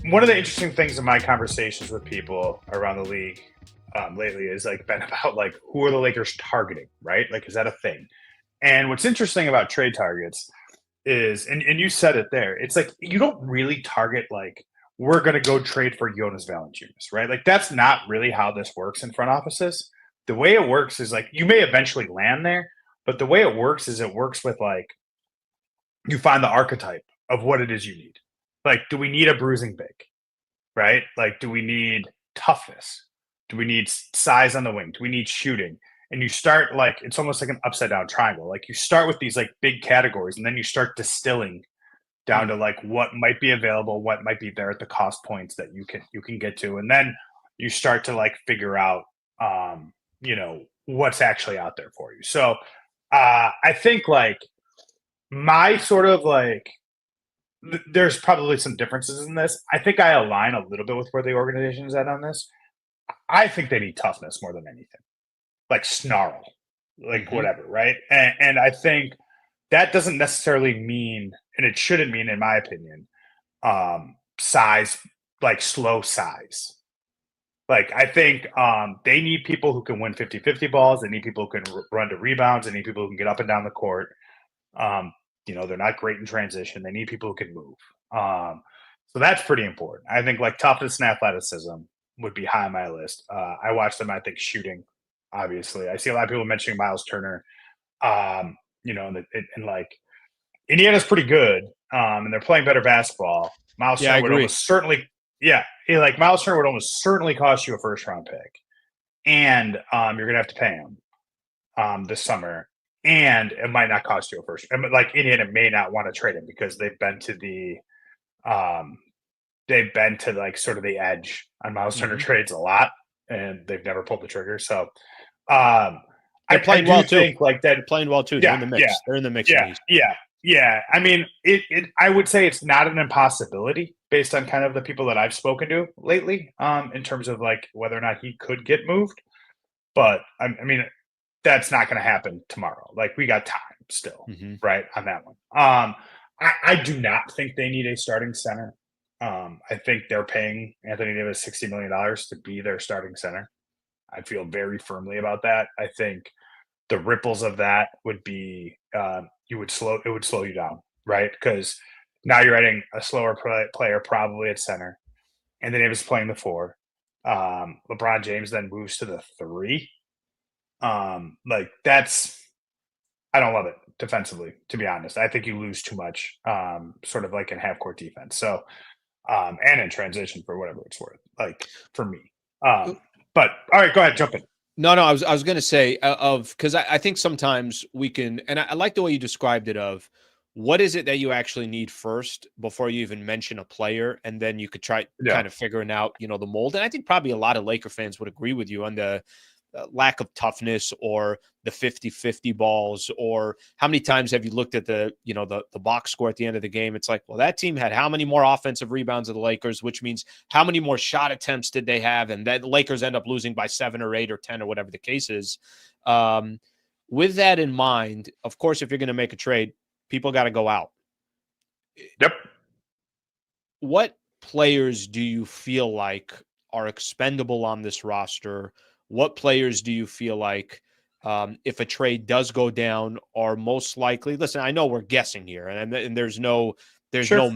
one of the interesting things in my conversations with people around the league lately is like been about like who are the Lakers targeting, right? Like, is that a thing? And what's interesting about trade targets is, and you said it there, it's like you don't really target like we're going to go trade for Jonas Valanciunas, right? Like that's not really how this works in front offices. The way it works is like you may eventually land there, but the way it works is it works with like you find the archetype of what it is you need. Like, do we need a bruising big? Right? Like, do we need toughness? Do we need size on the wing? Do we need shooting? And you start like it's almost like an upside down triangle. Like you start with these like big categories, and then you start distilling down to Mm. like what might be available, what might be there at the cost points that you can get to, and then you start to like figure out, what's actually out there for you. So I think like my sort of like there's probably some differences in this. I think I align a little bit with where the organization is at on this. I think they need toughness more than anything, like snarl, like Hmm. whatever, right? And I think that doesn't necessarily mean, and it shouldn't mean, in my opinion, size, like slow size. Like I think they need people who can win 50-50 balls. They need people who can run to rebounds. They need people who can get up and down the court. Um, they're not great in transition. They need people who can move. So that's pretty important. I think like toughness and athleticism would be high on my list. I watch them. I think shooting, obviously. I see a lot of people mentioning Miles Turner. And like Indiana's pretty good, and they're playing better basketball. Miles Yeah, I Turner would agree. almost certainly, yeah, like Miles Turner would almost certainly cost you a first round pick, and you're gonna have to pay him this summer, and it might not cost you a first. Like Indiana may not want to trade him because um, they've been to like sort of the edge on Miles Turner Hmm. trades a lot, and they've never pulled the trigger. So um, They're I playing well do too. think like that. They're playing well too. They're in Yeah, the yeah, mix. They're in the mix at yeah, least. yeah, yeah. I mean, it. I would say it's not an impossibility based on kind of the people that I've spoken to lately, in terms of like whether or not he could get moved. But I mean, that's not going to happen tomorrow. Like we got time still, Hmm. right, on that one. I do not think they need a starting center. I think they're paying Anthony Davis $60 million to be their starting center. I feel very firmly about that. I think the ripples of that would be it would slow you down, right? Because now you're adding a slower player probably at center, and then Davis playing the four. LeBron James then moves to the three. Like that's I don't love it defensively, to be honest. I think you lose too much, sort of like in half court defense. So, and in transition for whatever it's worth, like for me. Um, but all right, go ahead, jump in. No, no, I was going to say of because I think sometimes we can, and I like the way you described it of what is it that you actually need first before you even mention a player, and then you could try Yeah, kind of figuring out, the mold. And I think probably a lot of Laker fans would agree with you on the lack of toughness or the 50-50 balls, or how many times have you looked at the box score at the end of the game? It's like, well, that team had how many more offensive rebounds than the Lakers, which means how many more shot attempts did they have? And then the Lakers end up losing by 7 or 8 or 10 or whatever the case is. Um, with that in mind, of course, if you're going to make a trade, people got to go out. yep. What players do you feel like are expendable on this roster? What players do you feel like, if a trade does go down, are most likely? Listen, I know we're guessing here, and Sure.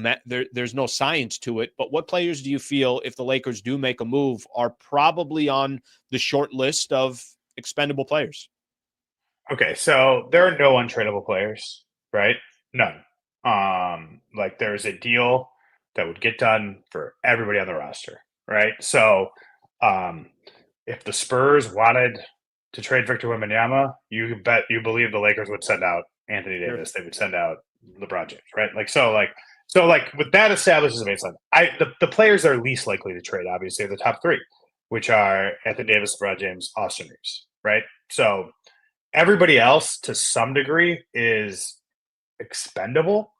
there's no science to it. But what players do you feel, if the Lakers do make a move, are probably on the short list of expendable players? Okay, so there are no untradeable players, right? None. Like there's a deal that would get done for everybody on the roster, right? So, um, if the Spurs wanted to trade Victor Wembanyama, you bet you believe the Lakers would send out Anthony Sure. Davis. They would send out LeBron James, right? Like with that established as a baseline, the players that are least likely to trade obviously are the top three, which are Anthony Davis, LeBron James, Austin Reeves, right? So everybody else to some degree is expendable,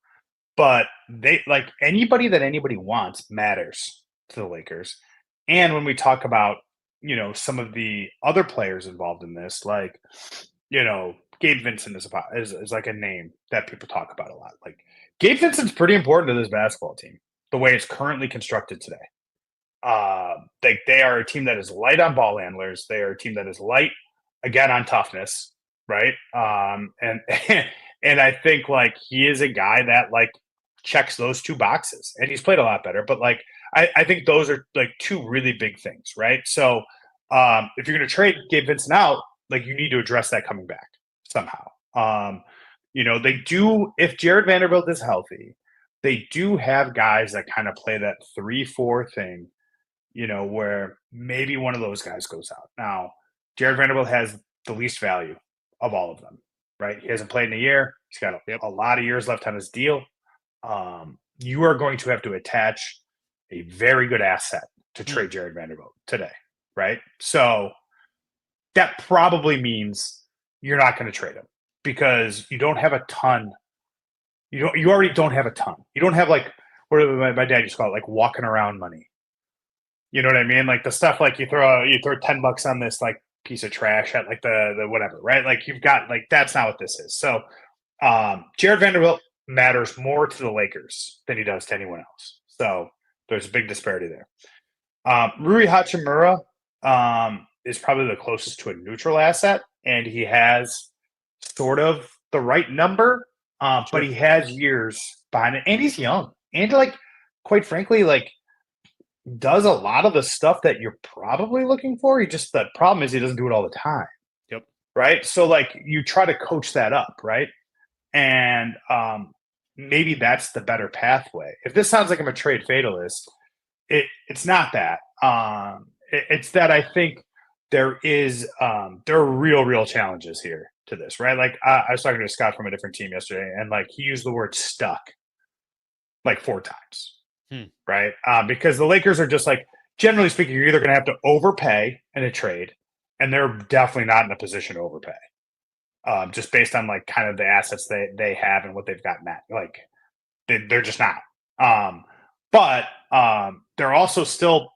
but they like anybody that anybody wants matters to the Lakers. And when we talk about, some of the other players involved in this, like, Gabe Vincent is like a name that people talk about a lot. Like Gabe Vincent's pretty important to this basketball team. the way it's currently constructed today. They are a team that is light on ball handlers. They are a team that is light again on toughness, right? And and I think like he is a guy that like checks those two boxes, and he's played a lot better. But like I think those are like two really big things, right? So if you're going to trade Gabe Vincent out, like you need to address that coming back somehow. They do, if Jared Vanderbilt is healthy, they do have guys that kind of play that 3-4 thing, where maybe one of those guys goes out. Now, Jared Vanderbilt has the least value of all of them, right? He hasn't played in a year. He's got a lot of years left on his deal. You are going to have to attach a very good asset to trade Jared Vanderbilt today, right? So that probably means you're not going to trade him because you don't have a ton. You already don't have a ton. You don't have like what my dad used to call it, like walking around money. You know what I mean? Like the stuff like you throw $10 on this like piece of trash at like the whatever, right? Like you've got like that's not what this is. So Jared Vanderbilt matters more to the Lakers than he does to anyone else. So there's a big disparity there. Rui Hachimura is probably the closest to a neutral asset, and he has sort of the right number, but he has years behind it, and he's young, and like quite frankly, like does a lot of the stuff that you're probably looking for. The problem is he doesn't do it all the time. Yep. Right. So like you try to coach that up, right? And maybe that's the better pathway. If this sounds like I'm a trade fatalist, it's not that. It's that I think there are real challenges here to this, right? Like I was talking to Scott from a different team yesterday, and like he used the word stuck like 4 times. Right? Because the Lakers are just like, generally speaking, you're either going to have to overpay in a trade, and they're definitely not in a position to overpay. Just based on like kind of the assets they have and what they've got net. Like they're just not. But they're also still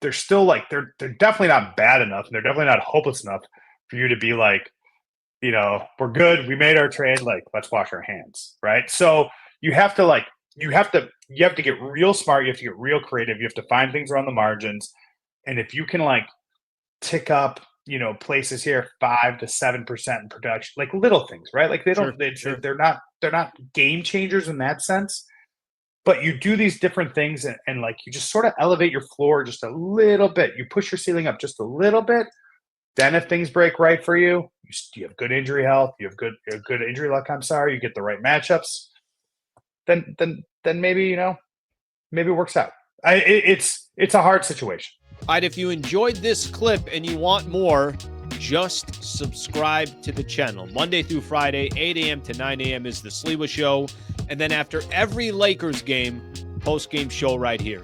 like they're definitely not bad enough, and they're definitely not hopeless enough for you to be like, we're good, we made our trade, like let's wash our hands, right? So you have to get real smart, you have to get real creative, you have to find things around the margins, and if you can like tick up places here 5 to 7% in production, like little things, right? Like they're not game changers in that sense, but you do these different things and like you just sort of elevate your floor just a little bit, you push your ceiling up just a little bit. Then if things break right for you, you have good injury health, you have good injury luck, you get the right matchups, then maybe maybe it works out. It's a hard situation. All right, if you enjoyed this clip and you want more, just subscribe to the channel. Monday through Friday, 8 a.m. to 9 a.m. is the Sliwa Show. And then after every Lakers game, post-game show right here.